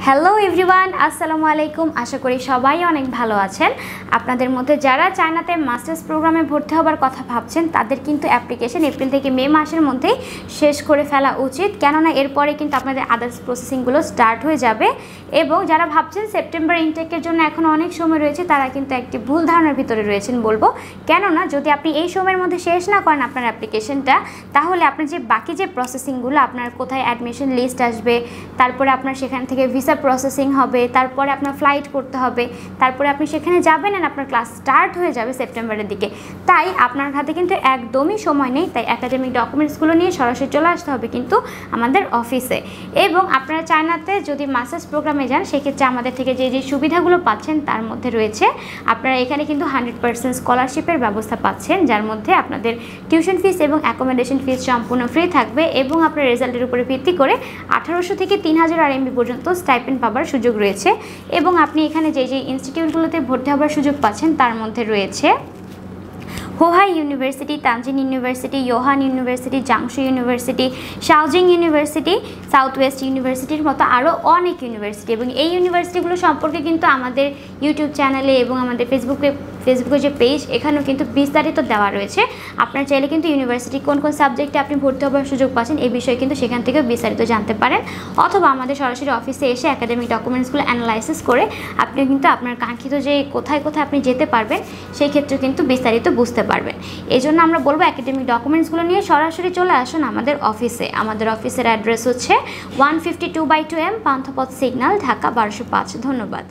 Hello everyone, আসসালামু আলাইকুম। আশা করি সবাই অনেক ভালো আছেন। আপনাদের মধ্যে যারা চায়নাতে মাস্টার্স প্রোগ্রামে ভর্তি হবার কথা ভাবছেন তাদের কিন্তু অ্যাপ্লিকেশন এপ্রিল থেকে মে মাসের মধ্যেই শেষ করে ফেলা উচিত, কেননা এরপরে কিন্তু আপনাদের আদার্স প্রসেসিংগুলো স্টার্ট হয়ে যাবে। এবং যারা ভাবছেন সেপ্টেম্বর ইনটেকের জন্য এখন অনেক সময় রয়েছে, তারা কিন্তু একটি ভুল ধারণার ভিতরে রয়েছেন বলবো। কেননা যদি আপনি এই সময়ের মধ্যে শেষ না করেন আপনার অ্যাপ্লিকেশনটা, তাহলে আপনার যে বাকি যে প্রসেসিংগুলো, আপনার কোথায় অ্যাডমিশন লিস্ট আসবে, তারপরে আপনার সেখান থেকে ভিসা প্রসেসিং হবে, তারপরে আপনার ফ্লাইট করতে হবে, তারপরে আপনি সেখানে যাবেন আর আপনার ক্লাস স্টার্ট হয়ে যাবে সেপ্টেম্বরের দিকে। তাই আপনার হাতে কিন্তু একদমই সময় নেই। তাই একাডেমিক ডকুমেন্টসগুলো নিয়ে সরাসরি চলে আসতে হবে কিন্তু আমাদের অফিসে। এবং আপনারা চায়নাতে যদি মাস্টার্স প্রোগ্রামে যান, সেক্ষেত্রে আমাদের থেকে যে যে সুবিধাগুলো পাচ্ছেন তার মধ্যে রয়েছে আপনারা এখানে কিন্তু 100% স্কলারশিপের ব্যবস্থা পাচ্ছেন, যার মধ্যে আপনাদের টিউশন ফিস এবং অ্যাকোমোডেশন ফিস সম্পূর্ণ ফ্রি থাকবে। এবং আপনার রেজাল্টের উপরে ভিত্তি করে 1800 থেকে 3000 RMB পর্যন্ত স্টাইপেন্ড পাবার সুযোগ রয়েছে। এবং আপনি এখানে যে যে ইনস্টিটিউটগুলোতে ভর্তি হবার সুযোগ পাচ্ছেন তার মধ্যে রয়েছে Hohai university, Tianjin university, Wuhan university, Jiangsu university, শাওজিং ইউনিভার্সিটি, সাউথ ওয়েস্ট ইউনিভার্সিটির মতো আরও অনেক ইউনিভার্সিটি। এবং এই ইউনিভার্সিটিগুলো সম্পর্কে কিন্তু আমাদের ইউটিউব চ্যানেলে এবং আমাদের ফেসবুকের যে পেজ, এখানেও কিন্তু বিস্তারিত দেওয়া রয়েছে। আপনার চাইলে কিন্তু ইউনিভার্সিটি কোন কোন সাবজেক্টে আপনি ভর্তি হবার সুযোগ পাচ্ছেন এই বিষয়ে কিন্তু সেখান থেকেও বিস্তারিত জানতে পারেন, অথবা আমাদের সরাসরি অফিসে এসে একাডেমিক ডকুমেন্টসগুলো অ্যানালাইসিস করে আপনি কিন্তু আপনার কাঙ্ক্ষিত যে কোথায় কোথায় আপনি যেতে পারবেন সেই ক্ষেত্রে কিন্তু বিস্তারিত বুঝতে পারবেন। এই জন্য আমরা বলবো একাডেমিক ডকুমেন্টসগুলো নিয়ে সরাসরি চলে আসুন আমাদের অফিসে। আমাদের অফিসের অ্যাড্রেস হচ্ছে 152/2M পান্থপথ সিগন্যাল, ঢাকা 1205। ধন্যবাদ।